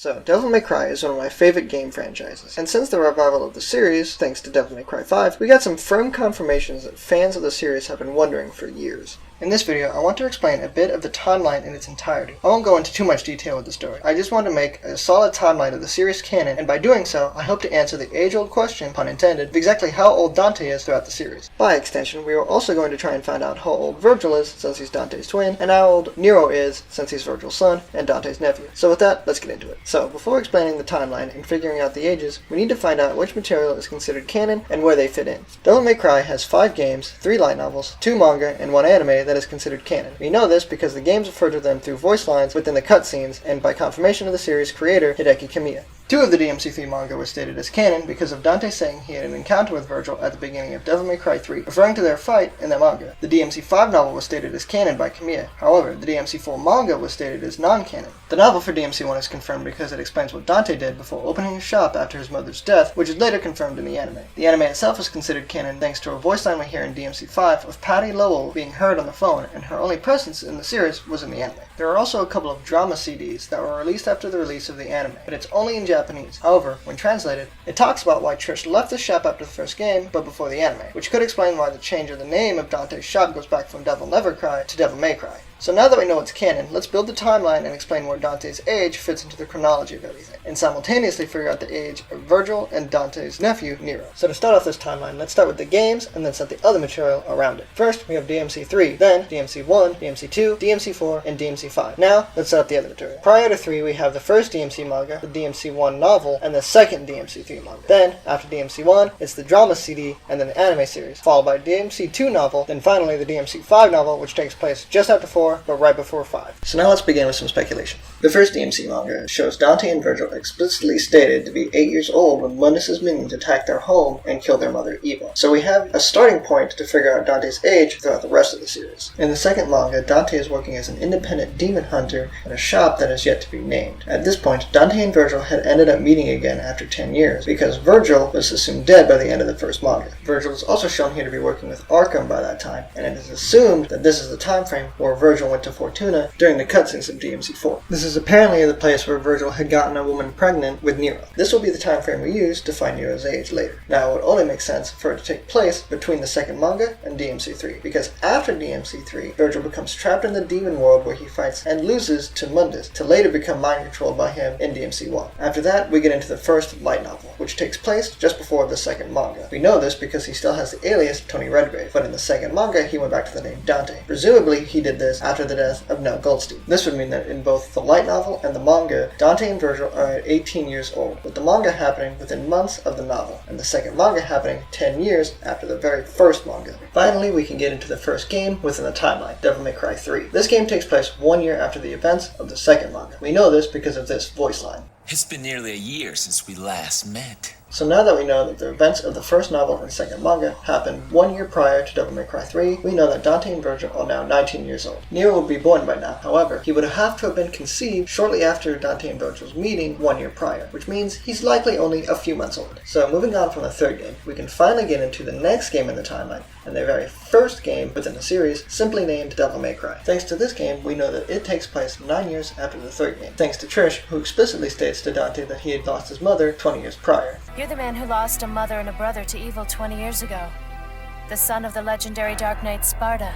So, Devil May Cry is one of my favorite game franchises, and since the revival of the series, thanks to Devil May Cry 5, we got some firm confirmations that fans of the series have been wondering for years. In this video, I want to explain a bit of the timeline in its entirety. I won't go into too much detail with the story. I just want to make a solid timeline of the series canon, and by doing so, I hope to answer the age-old question, pun intended, of exactly how old Dante is throughout the series. By extension, we are also going to try and find out how old Vergil is, since he's Dante's twin, and how old Nero is, since he's Vergil's son and Dante's nephew. So with that, let's get into it. So, before explaining the timeline and figuring out the ages, we need to find out which material is considered canon and where they fit in. Devil May Cry has 5 games, 3 light novels, 2 manga, and 1 anime that is considered canon. We know this because the games refer to them through voice lines within the cutscenes and by confirmation of the series creator, Hideki Kamiya. 2 of the DMC3 manga were stated as canon because of Dante saying he had an encounter with Vergil at the beginning of Devil May Cry 3, referring to their fight in the manga. The DMC5 novel was stated as canon by Kamiya. However, the DMC4 manga was stated as non-canon. The novel for DMC1 is confirmed because it explains what Dante did before opening his shop after his mother's death, which is later confirmed in the anime. The anime itself is considered canon thanks to a voice line we hear in DMC5 of Patty Lowell being heard on the phone, and her only presence in the series was in the anime. There are also a couple of drama CDs that were released after the release of the anime, but it's only in Japanese. However, when translated, it talks about why Trish left the shop after the first game, but before the anime, which could explain why the change of the name of Dante's shop goes back from Devil Never Cry to Devil May Cry. So now that we know it's canon, let's build the timeline and explain where Dante's age fits into the chronology of everything, and simultaneously figure out the age of Vergil and Dante's nephew, Nero. So to start off this timeline, let's start with the games, and then set the other material around it. First, we have DMC3, then DMC1, DMC2, DMC4, and DMC5. Now, let's set up the other material. Prior to 3, we have the first DMC manga, the DMC1 novel, and the second DMC3 manga. Then, after DMC1, it's the drama CD, and then the anime series, followed by DMC2 novel, then finally the DMC5 novel, which takes place just after 4, but right before 5. So now let's begin with some speculation. The first DMC manga shows Dante and Vergil explicitly stated to be 8 years old when Mundus' minions attacked their home and killed their mother Eva. So we have a starting point to figure out Dante's age throughout the rest of the series. In the second manga, Dante is working as an independent demon hunter in a shop that is yet to be named. At this point, Dante and Vergil had ended up meeting again after 10 years, because Vergil was assumed dead by the end of the first manga. Vergil is also shown here to be working with Arkham by that time, and it is assumed that this is the time frame where Vergil went to Fortuna during the cutscenes of DMC4. This is apparently the place where Vergil had gotten a woman pregnant with Nero. This will be the time frame we use to find Nero's age later. Now, it would only make sense for it to take place between the second manga and DMC3, because after DMC3, Vergil becomes trapped in the demon world where he fights and loses to Mundus, to later become mind-controlled by him in DMC1. After that, we get into the first light novel, which takes place just before the second manga. We know this because he still has the alias Tony Redgrave, but in the second manga, he went back to the name Dante. Presumably, he did this after the death of Nell Goldstein. This would mean that in both the light novel and the manga, Dante and Vergil are at 18 years old, with the manga happening within months of the novel, and the second manga happening 10 years after the very first manga. Finally, we can get into the first game within the timeline, Devil May Cry 3. This game takes place 1 year after the events of the second manga. We know this because of this voice line. It's been nearly a year since we last met. So now that we know that the events of the first novel and second manga happened 1 year prior to Devil May Cry 3, we know that Dante and Vergil are now 19 years old. Nero would be born by now, however, he would have to have been conceived shortly after Dante and Vergil's meeting 1 year prior, which means he's likely only a few months old. So moving on from the third game, we can finally get into the next game in the timeline, and the very first game within the series, simply named Devil May Cry. Thanks to this game, we know that it takes place 9 years after the third game, thanks to Trish, who explicitly states to Dante that he had lost his mother 20 years prior. You're the man who lost a mother and a brother to evil 20 years ago. The son of the legendary Dark Knight Sparda.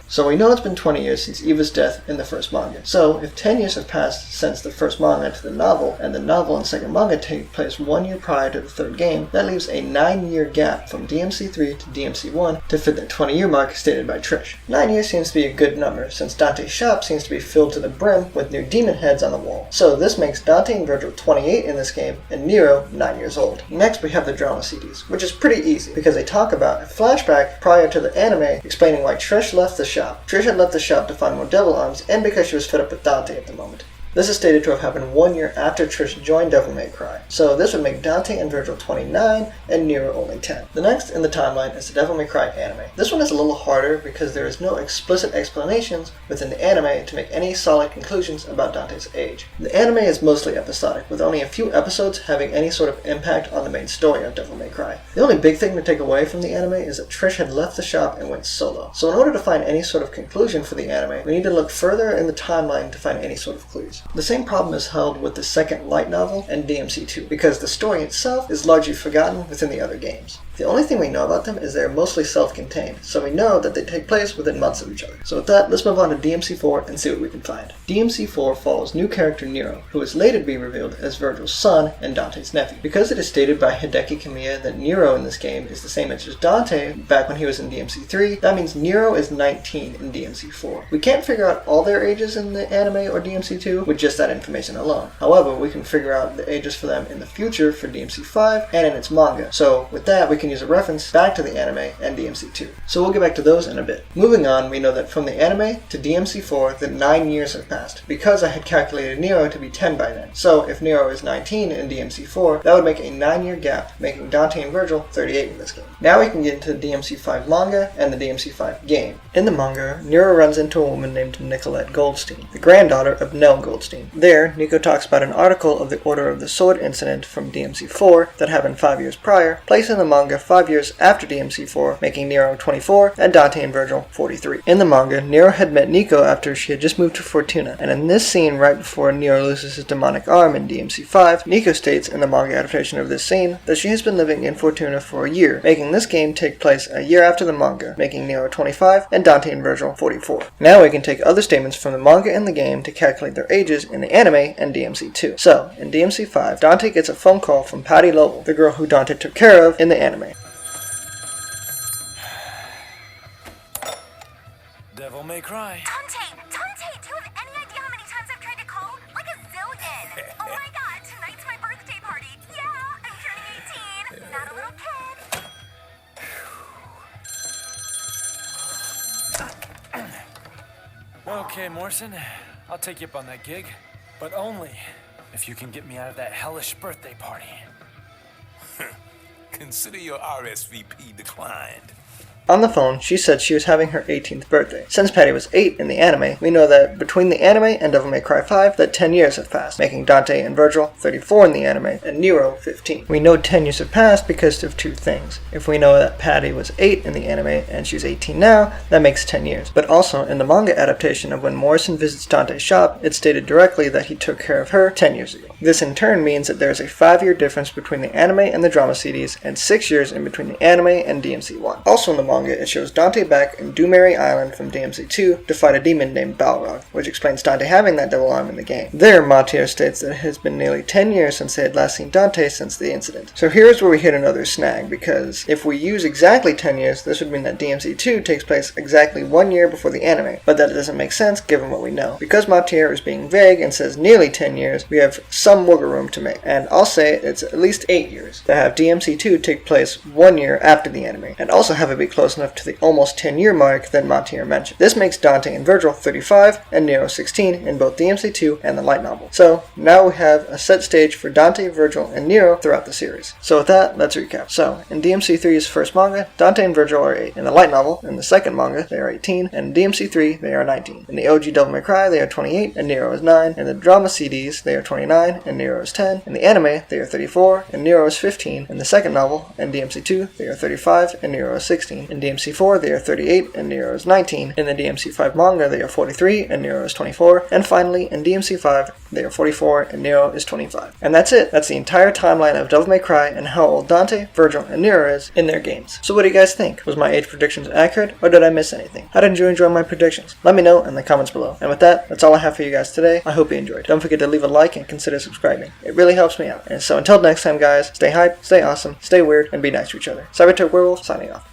So we know it's been 20 years since Eva's death in the first manga. So if 10 years have passed since the first manga to the novel, and the novel and second manga take place 1 year prior to the third game, that leaves a 9-year gap from DMC3 to DMC1 to fit the 20-year mark stated by Trish. 9 years seems to be a good number, since Dante's shop seems to be filled to the brim with new demon heads on the wall. So this makes Dante and Vergil 28 in this game, and Nero 9 years old. Next we have the drama CDs, which is pretty easy, because they talk about a flashback prior to the anime explaining why Trish left the shop. Trish had left the shop to find more devil arms, and because she was fed up with Dante at the moment. This is stated to have happened 1 year after Trish joined Devil May Cry, so this would make Dante and Vergil 29 and Nero only 10. The next in the timeline is the Devil May Cry anime. This one is a little harder because there is no explicit explanations within the anime to make any solid conclusions about Dante's age. The anime is mostly episodic, with only a few episodes having any sort of impact on the main story of Devil May Cry. The only big thing to take away from the anime is that Trish had left the shop and went solo, so in order to find any sort of conclusion for the anime, we need to look further in the timeline to find any sort of clues. The same problem is held with the second light novel and DMC2, because the story itself is largely forgotten within the other games. The only thing we know about them is they are mostly self-contained, so we know that they take place within months of each other. So with that, let's move on to DMC4 and see what we can find. DMC4 follows new character Nero, who is later to be revealed as Vergil's son and Dante's nephew. Because it is stated by Hideki Kamiya that Nero in this game is the same age as Dante back when he was in DMC3, that means Nero is 19 in DMC4. We can't figure out all their ages in the anime or DMC2 with just that information alone. However, we can figure out the ages for them in the future for DMC5 and in its manga. So with that, we can use a reference back to the anime and DMC2. So we'll get back to those in a bit. Moving on, we know that from the anime to DMC4 that 9 years have passed, because I had calculated Nero to be 10 by then. So if Nero is 19 in DMC4, that would make a 9-year gap, making Dante and Vergil 38 in this game. Now we can get into the DMC5 manga and the DMC5 game. In the manga, Nero runs into a woman named Nicolette Goldstein, the granddaughter of Nell Goldstein. There, Nico talks about an article of the Order of the Sword incident from DMC4 that happened 5 years prior, placing the manga 5 years after DMC4, making Nero 24 and Dante and Vergil 43. In the manga, Nero had met Nico after she had just moved to Fortuna, and in this scene right before Nero loses his demonic arm in DMC5, Nico states in the manga adaptation of this scene that she has been living in Fortuna for a year, making this game take place a year after the manga, making Nero 25 and Dante and Vergil 44. Now we can take other statements from the manga and the game to calculate their ages in the anime and DMC2. So, in DMC5, Dante gets a phone call from Patty Lowell, the girl who Dante took care of in the anime. Devil may cry. Dante, do you have any idea how many times I've tried to call? Like a zillion. Oh my god, tonight's my birthday party. Yeah, I'm turning 18. Not a little kid. Okay, Morrison, I'll take you up on that gig, but only if you can get me out of that hellish birthday party. Consider your RSVP declined. On the phone, she said she was having her 18th birthday. Since Patty was 8 in the anime, we know that between the anime and Devil May Cry 5 that 10 years have passed, making Dante and Vergil 34 in the anime and Nero 15. We know 10 years have passed because of two things. If we know that Patty was 8 in the anime and she's 18 now, that makes 10 years. But also, in the manga adaptation of when Morrison visits Dante's shop, it's stated directly that he took care of her 10 years ago. This in turn means that there is a 5-year difference between the anime and the drama CDs, and 6 years in between the anime and DMC1. Also in the manga, it shows Dante back in Dumeri Island from DMC2 to fight a demon named Balrog, which explains Dante having that devil arm in the game. There, Mattia states that it has been nearly 10 years since they had last seen Dante since the incident. So here's where we hit another snag, because if we use exactly 10 years, this would mean that DMC2 takes place exactly 1 year before the anime, but that doesn't make sense given what we know. Because Mattia is being vague and says nearly 10 years, we have some wiggle room to make, and I'll say it's at least 8 years to have DMC2 take place 1 year after the anime, and also have it be close enough to the almost 10-year mark that Mattia mentioned. This makes Dante and Vergil 35 and Nero 16 in both DMC2 and the light novel. So now we have a set stage for Dante, Vergil, and Nero throughout the series. So with that, let's recap. So in DMC3's first manga, Dante and Vergil are 8. In the light novel, in the second manga, they are 18, and in DMC3, they are 19. In the OG Devil May Cry, they are 28, and Nero is 9. In the drama CDs, they are 29, and Nero is 10. In the anime, they are 34, and Nero is 15. In the second novel, in DMC2, they are 35, and Nero is 16. In DMC4, they are 38 and Nero is 19. In the DMC5 manga, they are 43 and Nero is 24. And finally, in DMC5, they are 44 and Nero is 25. And that's it. That's the entire timeline of Devil May Cry and how old Dante, Vergil, and Nero is in their games. So what do you guys think? Was my age predictions accurate, or did I miss anything? How did you enjoy my predictions? Let me know in the comments below. And with that, that's all I have for you guys today. I hope you enjoyed. Don't forget to leave a like and consider subscribing. It really helps me out. And so until next time, guys, stay hype, stay awesome, stay weird, and be nice to each other. Cybertech Werewolf, signing off.